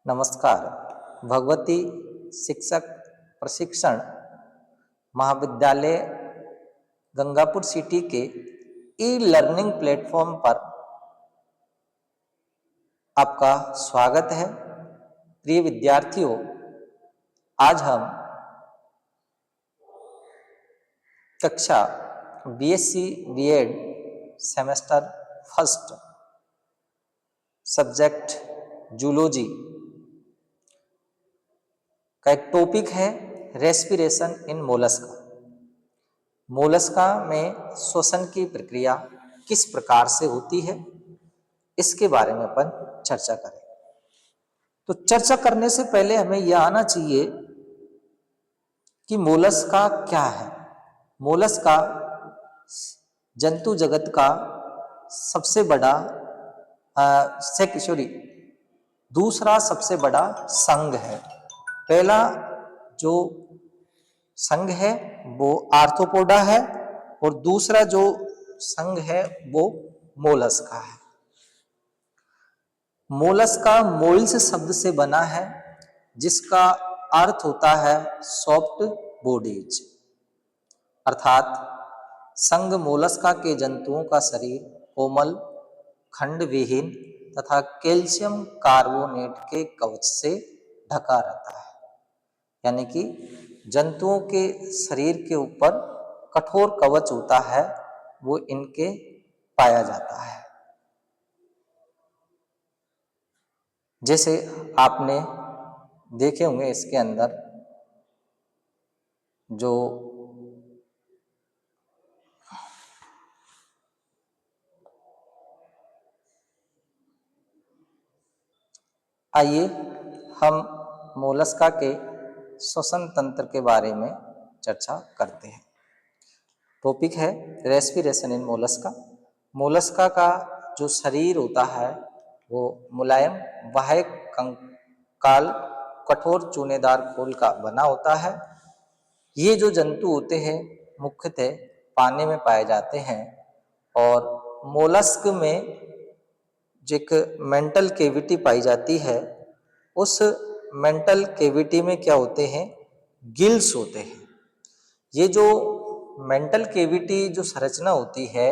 नमस्कार। भगवती शिक्षक प्रशिक्षण महाविद्यालय गंगापुर सिटी के ई लर्निंग प्लेटफॉर्म पर आपका स्वागत है। प्रिय विद्यार्थियों, आज हम कक्षा BSc BEd semester first subject zoology का एक टॉपिक है रेस्पिरेशन इन मोलस्का। मोलस्का में श्वसन की प्रक्रिया किस प्रकार से होती है, इसके बारे में अपन चर्चा करें। तो चर्चा करने से पहले हमें यह आना चाहिए कि मोलस्का क्या है। मोलस्का जंतु जगत का सबसे बड़ा दूसरा सबसे बड़ा संघ है। पहला जो संघ है वो आर्थ्रोपोडा है और दूसरा जो संघ है वो मोलस्का है। मोलस्का मोल्स शब्द से बना है, जिसका अर्थ होता है सॉफ्ट बॉडीज, अर्थात संघ मोलस्का के जंतुओं का शरीर कोमल, खंड विहीन तथा कैल्शियम कार्बोनेट के कवच से ढका रहता है। यानी कि जंतुओं के शरीर के ऊपर कठोर कवच होता है, वो इनके पाया जाता है। जैसे आपने देखे होंगे इसके अंदर जो आइए हम मोलस्का के श्वसन तंत्र के बारे में चर्चा करते हैं। टॉपिक है रेस्पिरेशन इन मोलस्का। मोलस्का का जो शरीर होता है वो मुलायम बाह्य कंकाल कठोर चूनेदार खोल का बना होता है। ये जो जंतु होते हैं मुख्यतः पानी में पाए जाते हैं और मोलस्क में जो एक मेंटल केविटी पाई जाती है, उस मेंटल केविटी में क्या होते हैं, गिल्स होते हैं। ये जो मेंटल केविटी जो संरचना होती है,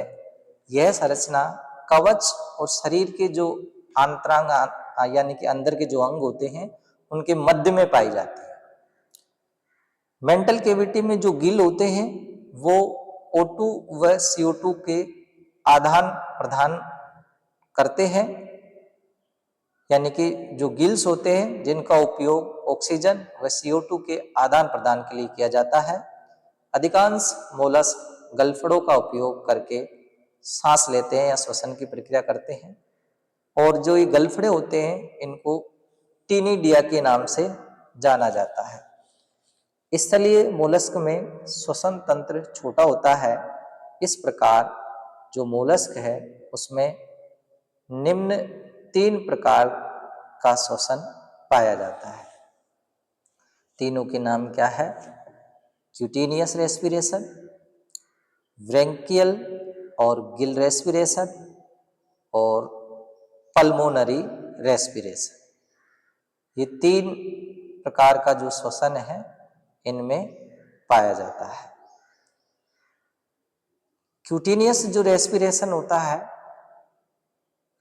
यह संरचना कवच और शरीर के जो आंतरांग यानी कि अंदर के जो अंग होते हैं उनके मध्य में पाई जाती है। मेंटल केविटी में जो गिल होते हैं वो O2 व CO2 के आदान प्रदान करते हैं। यानी कि जो गिल्स होते हैं जिनका उपयोग ऑक्सीजन व CO2 के आदान प्रदान के लिए किया जाता है। अधिकांश मोलस्क गलफड़ों का उपयोग करके सांस लेते हैं या श्वसन की प्रक्रिया करते हैं, और जो ये गलफड़े होते हैं इनको टीनिडिया के नाम से जाना जाता है। स्थलीय मोलस्क में श्वसन तंत्र छोटा होता है। इस प्रकार जो मोलस्क है उसमें निम्न 3 प्रकार का श्वसन पाया जाता है। तीनों के नाम क्या है? क्यूटेनियस रेस्पिरेशन, ब्रेंकियल और गिल रेस्पिरेशन और पल्मोनरी रेस्पिरेशन। ये 3 प्रकार का जो श्वसन है इनमें पाया जाता है। क्यूटेनियस जो रेस्पिरेशन होता है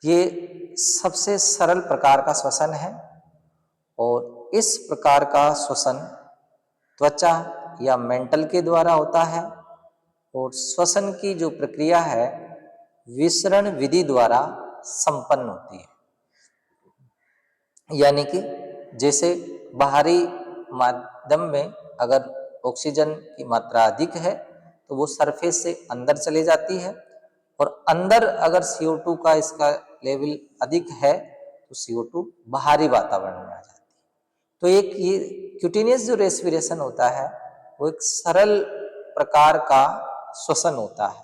ये सबसे सरल प्रकार का श्वसन है और इस प्रकार का श्वसन त्वचा या मेंटल के द्वारा होता है और श्वसन की जो प्रक्रिया है विसरण विधि द्वारा संपन्न होती है। यानी कि जैसे बाहरी माध्यम में अगर ऑक्सीजन की मात्रा अधिक है तो वो सरफेस से अंदर चले जाती है, और अंदर अगर CO2 का इसका लेवल अधिक है तो CO2 बाहरी वातावरण में आ जाती है। तो एक ये क्यूटेनियस जो रेस्पिरेशन होता है वो एक सरल प्रकार का श्वसन होता है।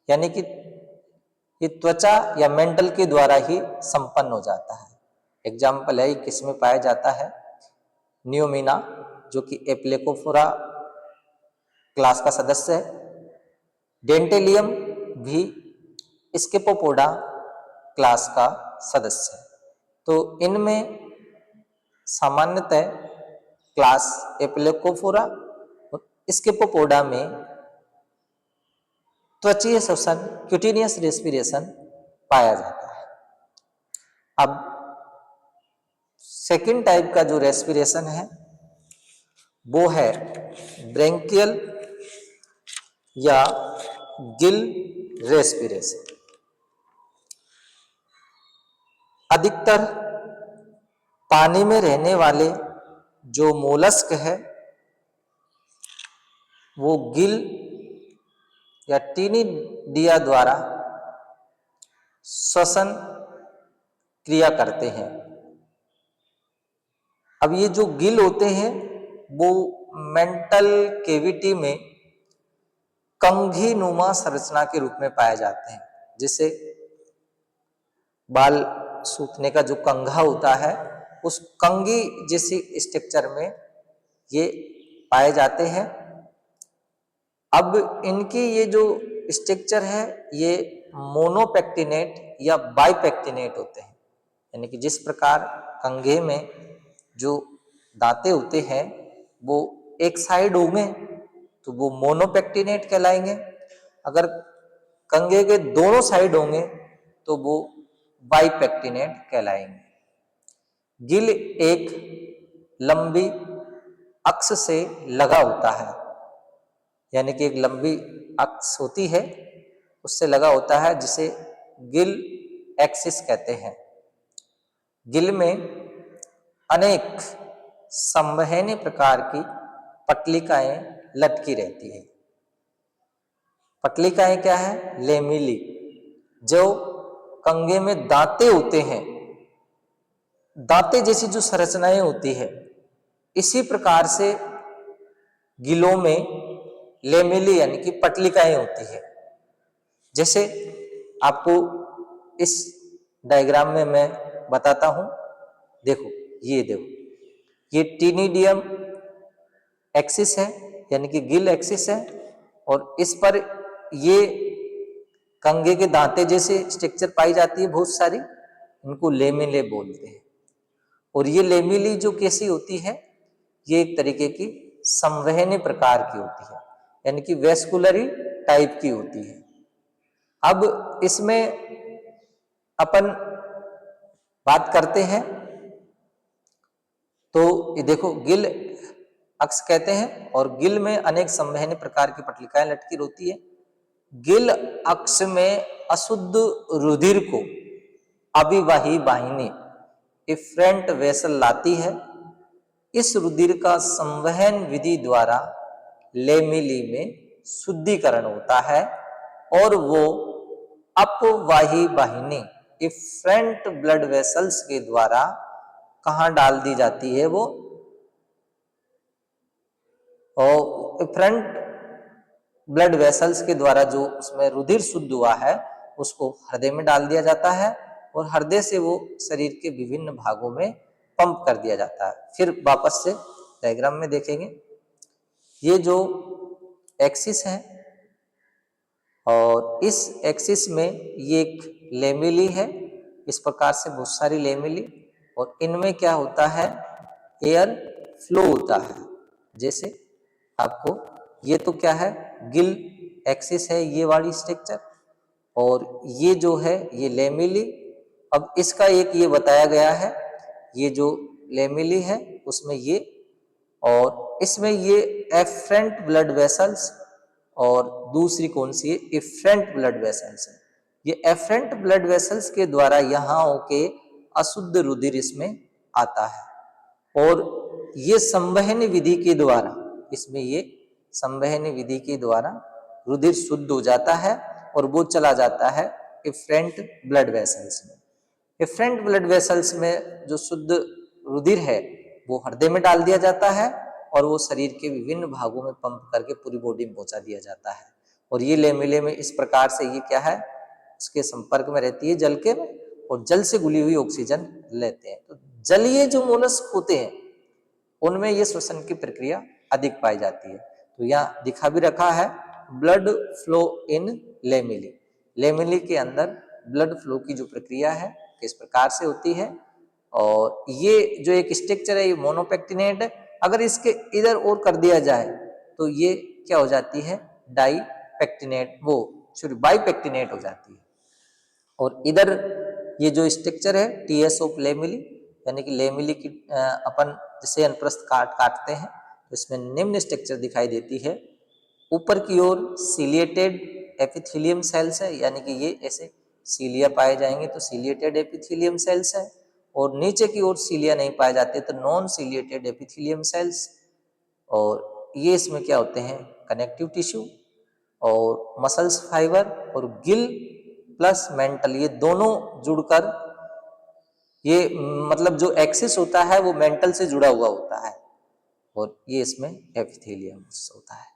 यानी कि ये त्वचा या मेंटल के द्वारा ही संपन्न हो जाता है। एग्जाम्पल है, किसमें पाया जाता है? नियोमिना, जो कि एप्लेकोफोरा क्लास का सदस्य है। डेंटेलियम भी स्किपोपोडा क्लास का सदस्य है। तो इनमें सामान्यतः क्लास एपिलेकोफोरा और स्किपोपोडा में त्वचीय श्वसन क्यूटेनियस रेस्पिरेशन पाया जाता है। अब सेकंड टाइप का जो रेस्पिरेशन है वो है ब्रेंकियल या गिल रेस्पिरेशन। अधिकतर पानी में रहने वाले जो मोलस्क है वो गिल या टीनिडिया द्वारा श्वसन क्रिया करते हैं। अब ये जो गिल होते हैं वो मेंटल केविटी में कंघी नुमा संरचना के रूप में पाए जाते हैं। जिसे बाल सूखने का जो कंघा होता है उस कंघी जैसी स्ट्रक्चर में ये पाए जाते हैं। अब इनकी ये जो स्ट्रक्चर है ये मोनोपेक्टिनेट या बाइपेक्टिनेट होते हैं, यानी कि जिस प्रकार कंघे में जो दांते होते हैं वो एक साइड होंगे तो वो मोनोपेक्टिनेट कहलाएंगे, अगर कंघे के दोनों साइड होंगे तो वो बाइपेक्टिनेट कहलाएंगे। गिल एक लंबी अक्ष से लगा होता है, यानी कि एक लंबी अक्ष होती है उससे लगा होता है जिसे गिल एक्सिस कहते हैं। गिल में अनेक संवहनी प्रकार की पटलिकाएं लटकी रहती है। पटलिकाएं क्या है? लेमिली, जो कंघे में दांते होते हैं, दांते जैसी जो संरचनाएं होती है, इसी प्रकार से गिलों में लेमिली यानी कि पटलिकाएं होती है। जैसे आपको इस डायग्राम में मैं बताता हूं, देखो ये देखो, ये टीनिडियम एक्सिस है यानी कि गिल एक्सिस है और इस पर ये कंघे के दांते जैसे स्ट्रक्चर पाई जाती है बहुत सारी, इनको लेमिले बोलते हैं। और ये लेमिली जो कैसी होती है, ये एक तरीके की संवहनी प्रकार की होती है, यानी कि वेस्कुलरी टाइप की होती है। अब इसमें अपन बात करते हैं तो ये देखो गिल अक्ष कहते हैं और गिल में अनेक संवहनी प्रकार की पटलिकाएं लटकी होती है। गिल अक्ष में अशुद्ध रुधिर को अविवाही वाहिनी इफ्रेंट वेसल लाती है। इस रुधिर का संवहन विधि द्वारा लेमिली में शुद्धिकरण होता है और वो अपवाही वाहिनी इफ्रेंट ब्लड वेसल्स के द्वारा कहां डाल दी जाती है, वो और इफ्रेंट ब्लड वेसल्स के द्वारा जो उसमें रुधिर शुद्ध हुआ है उसको हृदय में डाल दिया जाता है और हृदय से वो शरीर के विभिन्न भागों में पंप कर दिया जाता है। फिर वापस से डायग्राम में देखेंगे, ये जो एक्सिस है और इस एक्सिस में ये एक लेमिली है, इस प्रकार से बहुत सारी लेमिली, और इनमें क्या होता है, एयर फ्लो होता है। जैसे आपको ये तो क्या है, गिल एक्सिस है ये वाली स्ट्रक्चर, और ये जो है ये लेमिली। अब इसका एक ये बताया गया है, ये जो लेमिली है उसमें ये, और इसमें ये एफरेंट ब्लड वेसल्स और दूसरी कौन सी है, इफ्रेंट ब्लड वेसल्स है। ये एफरेंट ब्लड वेसल्स के द्वारा यहाँ होके अशुद्ध रुधिर इसमें आता है और ये संवहनी विधि के द्वारा, इसमें ये संवहनी विधि के द्वारा रुधिर शुद्ध हो जाता है और वो चला जाता है इफ्रेंट ब्लड वेसल्स में। इफ्रेंट ब्लड वेसल्स में जो शुद्ध रुधिर है वो हृदय में डाल दिया जाता है और वो शरीर के विभिन्न भागों में पंप करके पूरी बॉडी में पहुंचा दिया जाता है। और ये लेमिले में इस प्रकार से ये क्या है, उसके संपर्क में रहती है जल के, और जल से घुली हुई ऑक्सीजन लेते हैं। तो जलीय जो मोलस्क होते हैं उनमें ये श्वसन की प्रक्रिया अधिक पाई जाती है। तो यहाँ दिखा भी रखा है blood flow in lamellae. Lamellae के अंदर ब्लड फ्लो की जो प्रक्रिया है किस प्रकार से होती है, और ये जो एक स्ट्रक्चर है ये मोनोपेक्टिनेट है। अगर इसके इधर और कर दिया जाए तो ये क्या हो जाती है, डाईपेक्टिनेट, वो सॉरी बाईपेक्टिनेट हो जाती है। और इधर ये जो स्ट्रक्चर है टीएस ऑफ लेमिली, यानी कि लेमिली की अपन जिसे अनप्रस्थ काटते हैं तो इसमें निम्न स्ट्रक्चर दिखाई देती है। ऊपर की ओर सीलिएटेड एपिथेलियम सेल्स है, यानी कि ये ऐसे सीलिया पाए जाएंगे तो सीलिएटेड एपिथेलियम सेल्स है। और नीचे की ओर सीलिया नहीं पाए जाते तो नॉन सीलिएटेड एपिथेलियम सेल्स। और ये इसमें क्या होते हैं, कनेक्टिव टिश्यू और मसल्स फाइबर और गिल प्लस मेंटल, ये दोनों जुड़कर ये मतलब जो एक्सिस होता है वो मेंटल से जुड़ा हुआ होता है और ये इसमें एपिथेलियम होता है।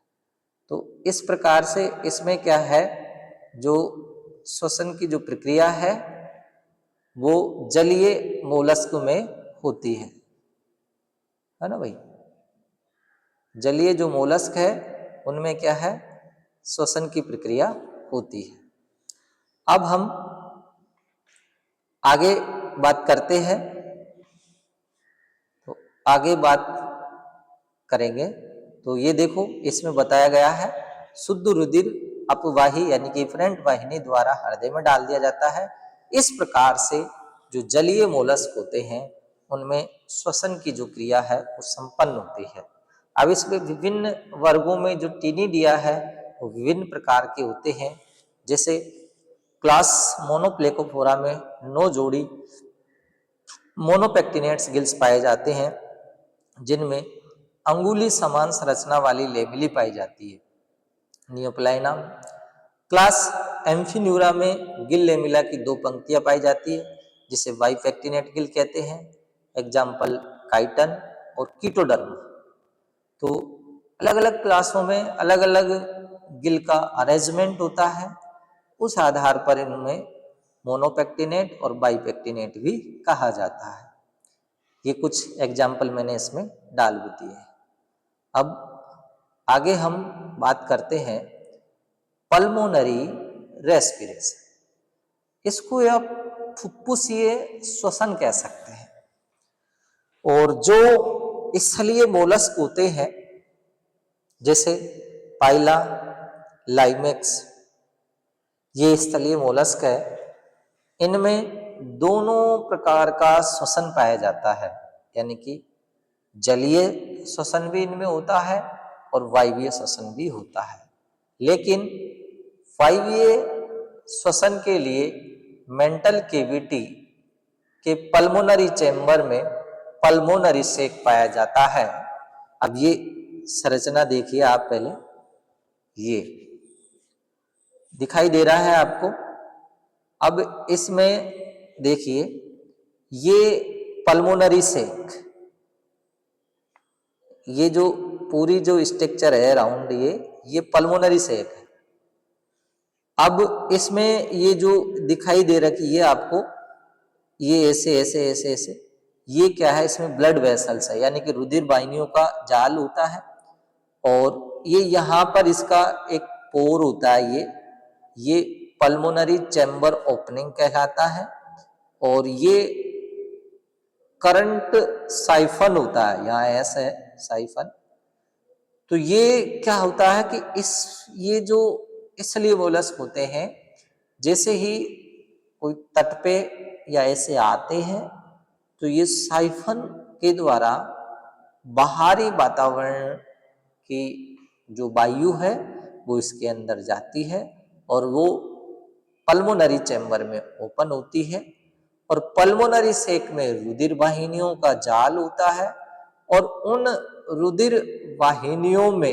तो इस प्रकार से इसमें क्या है, जो श्वसन की जो प्रक्रिया है वो जलीय मोलस्क में होती है ना भाई। जलीय जो मोलस्क है उनमें क्या है, श्वसन की प्रक्रिया होती है। अब हम आगे बात करते हैं, तो आगे बात करेंगे तो ये देखो इसमें बताया गया है शुद्ध रुधिर अपवाही यानी कि इफरेंट वाहिनी द्वारा हृदय में डाल दिया जाता है। इस प्रकार से जो जलीय मोलस्क होते हैं उनमें श्वसन की जो क्रिया है वो संपन्न होती है। अब इसमें विभिन्न वर्गों में जो टीनिडिया है वो विभिन्न प्रकार के होते हैं। जैसे क्लास मोनोप्लेकोफोरा में 9 जोड़ी मोनोपेक्टिनेट्स गिल्स पाए जाते हैं, जिनमें अंगुली समान संरचना वाली लेमिली पाई जाती है, नियोप्लाइना। क्लास एम्फिन्यूरा में गिल लेमिला की 2 पंक्तियां पाई जाती है जिसे बाइपेक्टिनेट गिल कहते हैं। एग्जाम्पल काइटन और कीटोडर्म। तो अलग अलग क्लासों में अलग अलग गिल का अरेंजमेंट होता है, उस आधार पर इनमें मोनोपेक्टिनेट और बाइपेक्टिनेट भी कहा जाता है। ये कुछ एग्जाम्पल मैंने इसमें डाल भी दिए हैं। अब आगे हम बात करते हैं पल्मोनरी रेस्पिरेशन। इसको आप फुफ्फुसीय श्वसन कह सकते हैं। और जो स्थलीय मोलस्क होते हैं जैसे पाइला, लाइमेक्स, ये स्थलीय मोलस्क है, इनमें दोनों प्रकार का श्वसन पाया जाता है, यानी कि जलीय श्वसन भी इनमें होता है और वायवीय श्वसन भी होता है। लेकिन वायवीय श्वसन के लिए मेंटल केविटी के पल्मोनरी चैम्बर में पल्मोनरी सेक पाया जाता है। अब ये संरचना देखिए आप, पहले ये दिखाई दे रहा है आपको। अब इसमें देखिए ये पल्मोनरी सेक, ये जो पूरी जो स्ट्रक्चर है राउंड, ये पल्मोनरी सेक है। अब इसमें ये जो दिखाई दे रही है आपको, ये ऐसे ऐसे ऐसे ऐसे, ये क्या है, इसमें ब्लड वेसल्स है, यानी कि रुधिर वाहिनियों का जाल होता है। और ये यहाँ पर इसका एक पोर होता है, ये पल्मोनरी चैम्बर ओपनिंग कहलाता है। और ये करंट साइफन होता है, यहाँ ऐसा है साइफन। तो ये क्या होता है कि ये जो स्थलीय मोलस्क होते हैं, जैसे ही कोई तट पे या ऐसे आते हैं तो ये साइफन के द्वारा बाहरी वातावरण की जो वायु है वो इसके अंदर जाती है और वो पल्मोनरी चैम्बर में ओपन होती है। और पल्मोनरी सेक में रुधिर वाहिनियों का जाल होता है और उन रुधिर वाहिनियों में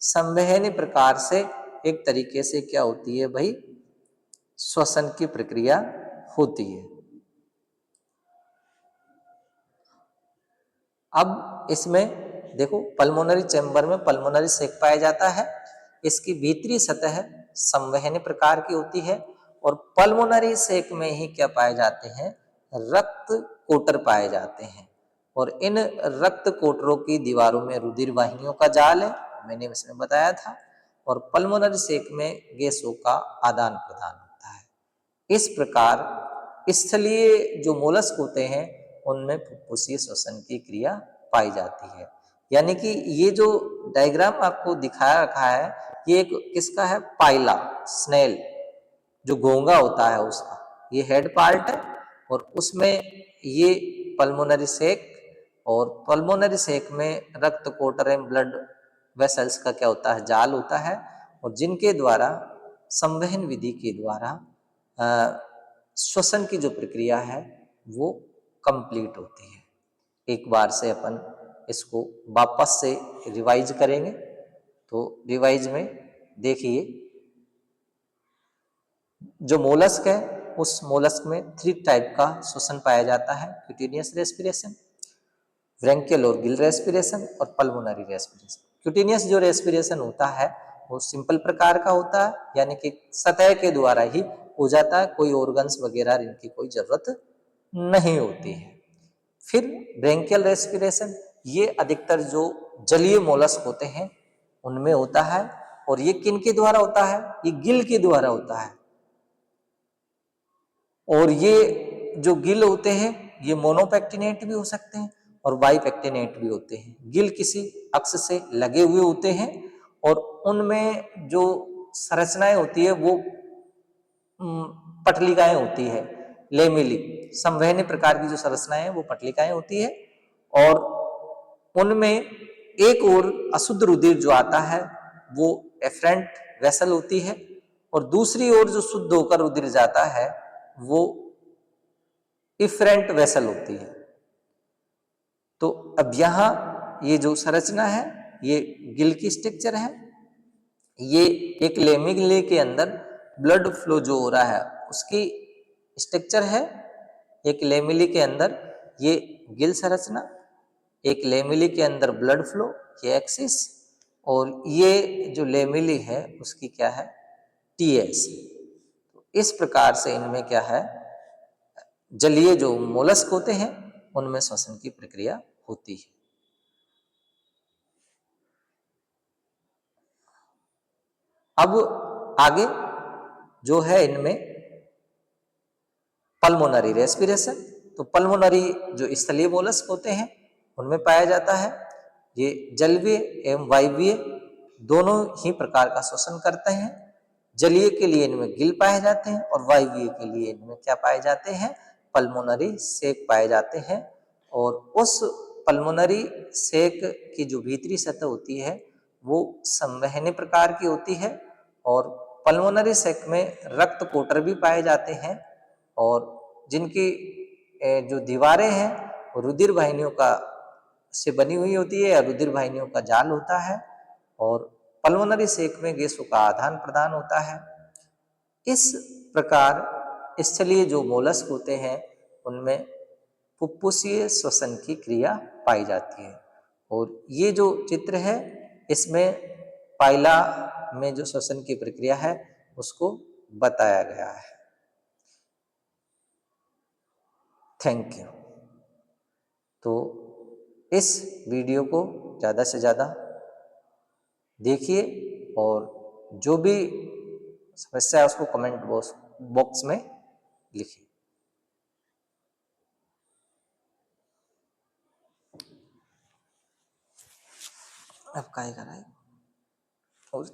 संवहनी प्रकार से एक तरीके से क्या होती है भाई, श्वसन की प्रक्रिया होती है। अब इसमें देखो पल्मोनरी चैम्बर में पल्मोनरी सेक पाया जाता है, इसकी भीतरी सतह संवहनी प्रकार की होती है। और पल्मोनरी सेक में ही क्या पाए जाते हैं, रक्त कोटर पाए जाते हैं। और इन रक्त कोटरों की दीवारों में रुधिर वाहिनियों का जाल है, मैंने इसमें बताया था। और पल्मोनरी सेक में गैसों का आदान प्रदान होता है। इस प्रकार स्थलीय जो मोलस्क होते हैं उनमें फुफ्फुसीय श्वसन की क्रिया पाई जाती है। यानी कि ये जो डायग्राम आपको दिखाया रखा है ये एक किसका है, पाइला स्नेल जो घोंगा होता है उसका ये हेड पार्ट है, और उसमें ये पल्मोनरी सेक, और पल्मोनरी सेक में रक्त कोटर एवं ब्लड वेसल्स का क्या होता है, जाल होता है, और जिनके द्वारा संवहन विधि के द्वारा श्वसन की जो प्रक्रिया है वो कंप्लीट होती है। एक बार से अपन इसको वापस से रिवाइज करेंगे। तो रिवाइज में देखिए, जो मोलस्क है उस मोलस्क में 3 टाइप का श्वसन पाया जाता है, क्यूटेनियस रेस्पिरेशन, ब्रेंकियल और गिल रेस्पिरेशन और पल्मोनरी रेस्पिरेशन। क्यूटेनियस जो रेस्पिरेशन होता है वो सिंपल प्रकार का होता है, यानी कि सतह के द्वारा ही हो जाता है, कोई ऑर्गन्स वगैरह इनकी कोई जरूरत नहीं होती है। फिर ब्रेंकियल रेस्पिरेशन ये अधिकतर जो जलीय मोलस्क होते हैं उनमें होता है, और ये किन के द्वारा होता है, ये गिल के द्वारा होता है। और ये जो गिल होते हैं ये मोनोपेक्टिनेट भी हो सकते हैं और बाइपेक्टिनेट भी होते हैं। गिल किसी अक्ष से लगे हुए होते हैं और उनमें जो संरचनाएं होती है वो पटलिकाएं होती है, लेमिली संवहनी प्रकार की जो संरचनाएं हैं वो पटलिकाएं होती है, और उनमें एक और अशुद्ध रुधिर जो आता है वो एफरेंट वेसल होती है, और दूसरी ओर जो शुद्ध होकर रुधिर जाता है वो इफरेंट वेसल होती है। तो अब यहां ये जो संरचना है ये गिल की स्ट्रक्चर है, ये एक लेमिले के अंदर ब्लड फ्लो जो हो रहा है उसकी स्ट्रक्चर है। एक लेमिली के अंदर ये गिल संरचना, एक लेमिली के अंदर ब्लड फ्लो ये एक्सिस, और ये जो लेमिली है उसकी क्या है, टीएस। तो इस प्रकार से इनमें क्या है, जलीय जो मोलस्क होते हैं उनमें श्वसन की प्रक्रिया होती है। अब आगे जो है इनमें पल्मोनरी रेस्पिरेशन, तो पल्मोनरी जो स्थलीय मोलस्क होते हैं उनमें पाया जाता है। ये जलीय एवं वायवीय दोनों ही प्रकार का श्वसन करते हैं। जलीय के लिए इनमें गिल पाए जाते हैं और वायवीय के लिए इनमें क्या पाए जाते हैं, पल्मोनरी सेक पाए जाते हैं। और उस पल्मोनरी सेक की जो भीतरी सतह होती है वो संवहनी प्रकार की होती है, और पल्मोनरी सेक में रक्त कोटर भी पाए जाते हैं, और जिनकी जो दीवारें हैं वो रुधिर वाहिनियों का से बनी हुई होती है या रुधिर वाहिनियों का जाल होता है, और पल्मोनरी सेक में गैसों का आदान प्रदान होता है। इस प्रकार स्थलीय जो मोलस्क होते हैं उनमें फुफ्फुसीय श्वसन की क्रिया पाई जाती है। और ये जो चित्र है इसमें पाइला में जो श्वसन की प्रक्रिया है उसको बताया गया है। Thank you. तो इस वीडियो को ज़्यादा से ज़्यादा देखिए, और जो भी समस्या है उसको कमेंट बॉक्स में लिखिए। अब काय कराए और